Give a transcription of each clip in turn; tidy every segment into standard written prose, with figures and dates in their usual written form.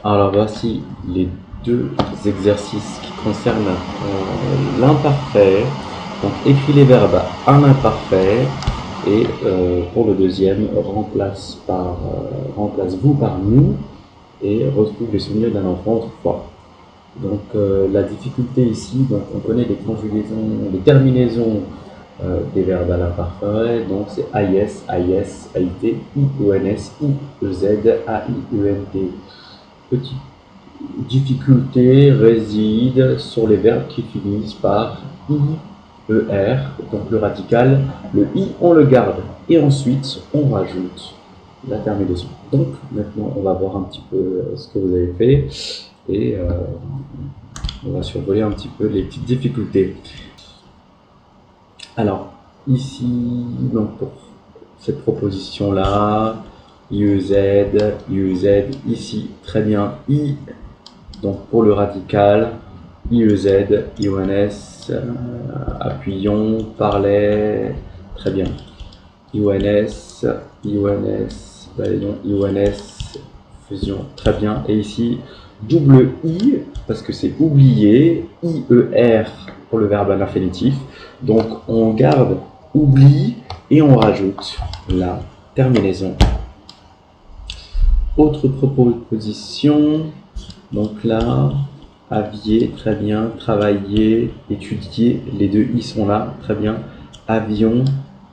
Alors voici les deux exercices qui concernent l'imparfait. Donc écris les verbes à l'imparfait et pour le deuxième, remplace vous par nous et retrouve les souvenirs d'un enfant autrefois. Donc la difficulté ici, donc on connaît les conjugaisons, les terminaisons des verbes à l'imparfait, donc c'est AIS, AIS, AIT, IONS, IEZ, AIENT. Petite difficulté réside sur les verbes qui finissent par IER, donc le radical, le I on le garde et ensuite on rajoute la terminaison. Donc maintenant on va voir un petit peu ce que vous avez fait et on va survoler un petit peu les petites difficultés. Alors ici, donc pour cette proposition là, IEZ, IEZ, ici très bien I. Donc pour le radical, IEZ, IONS, appuyons, parlait, très bien. IONS, IONS, balayons, IONS, fusion, très bien. Et ici, double I, parce que c'est oublié, IER pour le verbe à l'infinitif. Donc on garde oublie et on rajoute la terminaison. Autre proposition. Donc là, aviez, très bien, travailler, étudier, les deux i sont là, très bien. Avion,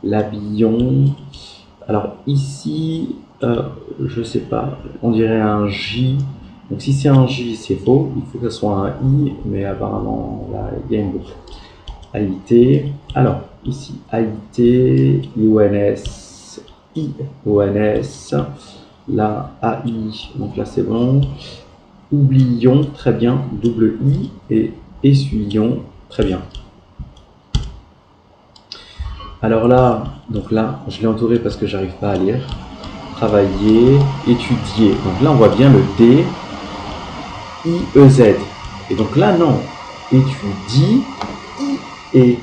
l'habillon. Alors ici, je sais pas, on dirait un J. Donc si c'est un J, c'est faux, il faut que ce soit un I, mais apparemment là, il y a une boucle. AIT. Alors ici, AIT, IONS, IONS. Là, AI, donc là c'est bon. Oublions, très bien, double I, et essuyons, très bien. Alors là, donc là, je l'ai entouré parce que j'arrive pas à lire. Travailler, étudier. Donc là, on voit bien le D, I, E, Z. Et donc là, non. Étudie, I, et.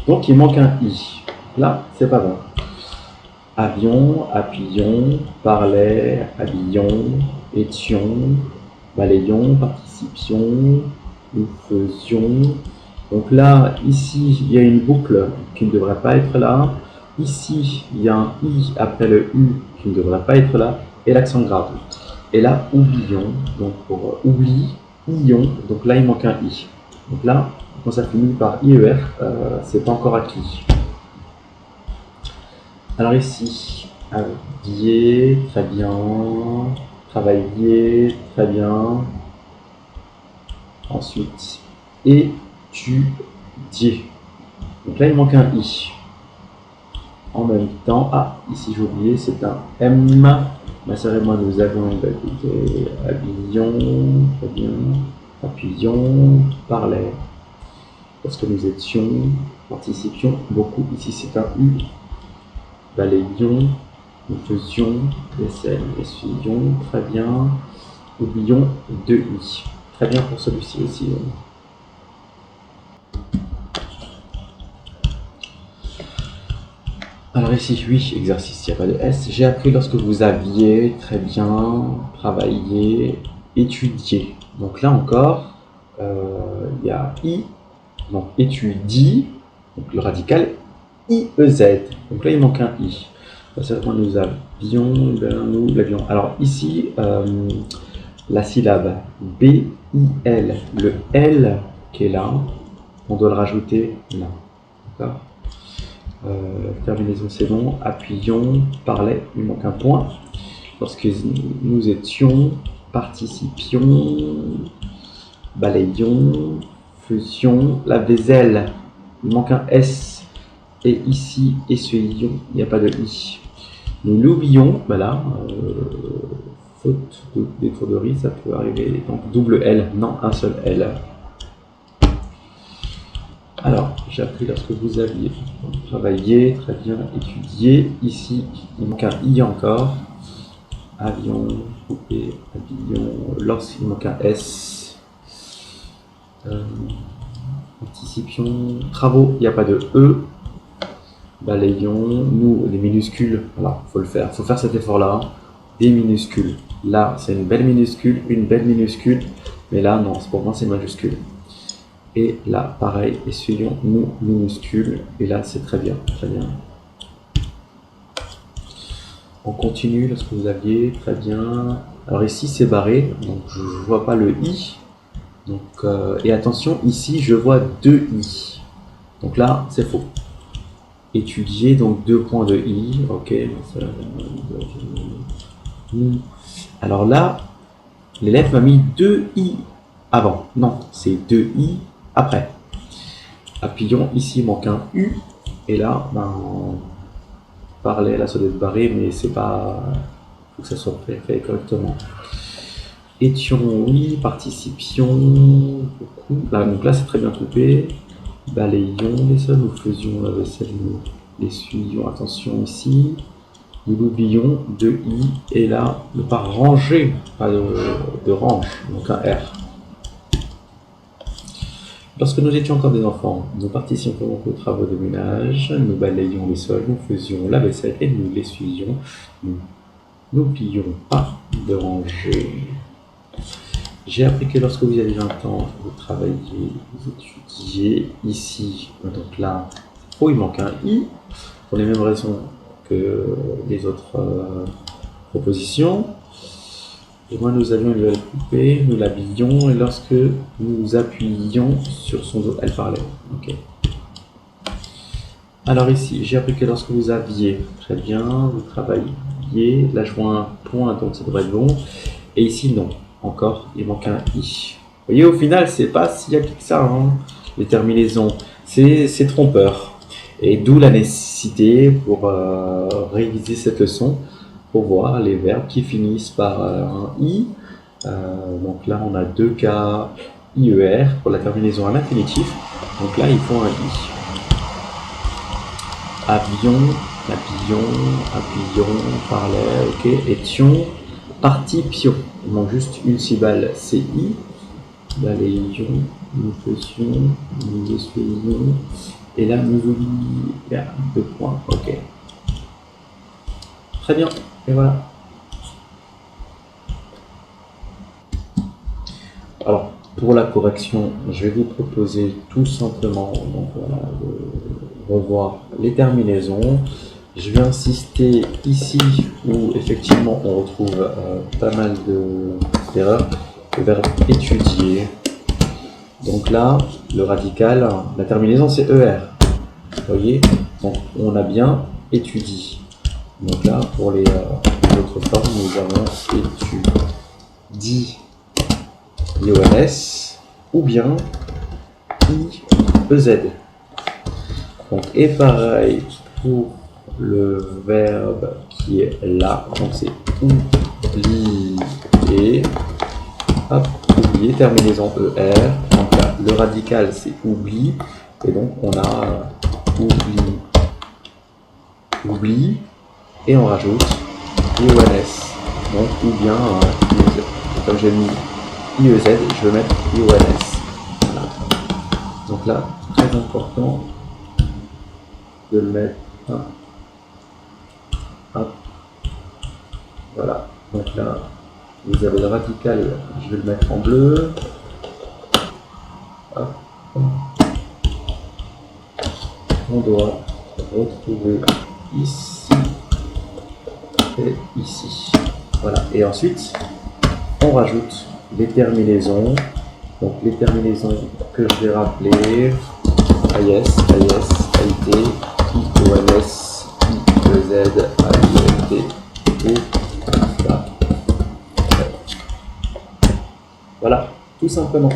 Donc il manque un I. Là, c'est pas bon. Avion, appuyons, parlait, habillons, étions, balayons, participions, nous faisions. Donc là, ici, il y a une boucle qui ne devrait pas être là. Ici, il y a un I après le U qui ne devrait pas être là. Et l'accent grave. Et là, oublions. Donc pour oubli, ions. Donc là, il manque un I. Donc là, quand ça finit par IER, c'est pas encore acquis. Alors ici, habiller, très bien. Travailler, très bien. Ensuite, étudier. Donc là, il manque un I. En même temps, ici j'ai oublié, c'est un M. Ma sœur et moi, nous avons écouté, habillons, très bien. Appuyons, parlait. Parce que nous étions, participions beaucoup. Ici, c'est un U. Balayions, nous faisions, vaisselle, essuyions, très bien. Oublions, 2 I. Très bien pour celui-ci aussi. Alors ici, oui, exercice, il n'y a pas de S. J'ai appris lorsque vous aviez, très bien, travaillé, étudié. Donc là encore, il y a I, donc étudie, donc le radical, IEZ. Donc là, il manque un I. Nous avions, nous l'avions. Alors ici, la syllabe B-I-L, le L qui est là, on doit le rajouter là. D'accord ? Terminaison, c'est bon. Appuyons, parlait, il manque un point. Lorsque nous étions, participions, balayions, faisions, la vaisselle, il manque un S. Et ici, essuyions, il n'y a pas de I. Nous l'oublions, là, faute d'étourderie, ça peut arriver. Donc double L, non un seul L. Alors, j'ai appris lorsque vous aviez travaillé, très bien, étudié. Ici, il manque un I encore. Avion, coupé, habillon. Lorsqu'il manque un S. Anticipions. Travaux, il n'y a pas de E. Balayons. Nous, les minuscules, voilà, il faut le faire. Il faut faire cet effort-là. Des minuscules. Là, c'est une belle minuscule, mais là, non, pour moi, c'est majuscule. Et là, pareil, essuyons nous minuscules, et là, c'est très bien, très bien. On continue lorsque vous aviez, très bien. Alors ici, c'est barré, donc je ne vois pas le i. Donc, et attention, ici, je vois 2 i. Donc là, c'est faux. Étudier, donc 2 points de i, ok. Alors là, l'élève m'a mis 2 i avant. Non, c'est 2 i après. Appuyons, ici il manque un u, et là, ben, on parlait, là ça doit être barré, mais c'est pas, faut que ça soit fait correctement. Étions, oui, participions, beaucoup. Là, donc là c'est très bien coupé. Balayons les sols, nous faisions la vaisselle, nous l'essuyions, attention ici. Nous l'oublions, 2 i, et là, ne pas ranger, pas de range, donc un R. Lorsque nous étions encore des enfants, nous participions aux travaux de ménage, nous balayions les sols, nous faisions la vaisselle et nous l'essuyions. Nous n'oublions pas de ranger. J'ai appris que lorsque vous avez 20 ans, vous travaillez, vous étudiez ici. Donc là, oh, il manque un i, pour les mêmes raisons que les autres propositions. Et moi, nous avions une nouvelle poupée, nous l'habillions, et lorsque nous appuyions sur son dos, elle parlait. Ok. Alors ici, j'ai appris que lorsque vous aviez, très bien, vous travailliez, là je vois un point, donc ça devrait être bon. Et ici, non. Encore, il manque un i. Vous voyez, au final, c'est pas si acquis que ça, hein, les terminaisons. C'est trompeur. Et d'où la nécessité pour réviser cette leçon, pour voir les verbes qui finissent par un i. Donc là, on a 2 cas IER pour la terminaison à l'infinitif. Donc là, il faut un i. Avion, appuyons, parlait, ok. Étions, partipions. Il manque juste une syllabe, c'est i. Balayions, nous faisions, nous essuyions. Et là, nous oublions 2 points, ok. Très bien, et voilà. Alors, pour la correction, je vais vous proposer tout simplement donc, voilà, de revoir les terminaisons. Je vais insister ici où effectivement on retrouve pas mal d'erreurs. Le verbe étudier. Donc là, le radical, la terminaison c'est ER. Vous voyez? Donc on a bien étudié. Donc là, pour les autres formes, nous avons étudié. IONS ou bien IEZ. Donc, et pareil pour le verbe qui est là, donc c'est oublier, hop, oublier, terminaison ER, donc là, le radical c'est oubli, et donc on a oubli, et on rajoute IONS, donc ou bien IEZ. Comme j'ai mis IEZ, je vais mettre IONS. Voilà. Donc là, très important de le mettre. Hop. Voilà. Donc là, vous avez le radical, je vais le mettre en bleu. Hop. On doit retrouver ici et ici. Voilà. Et ensuite, on rajoute les terminaisons. Donc les terminaisons que je vais rappeler, AIS, AIT, IONS, IEZ, AINT et ça. Voilà, tout simplement.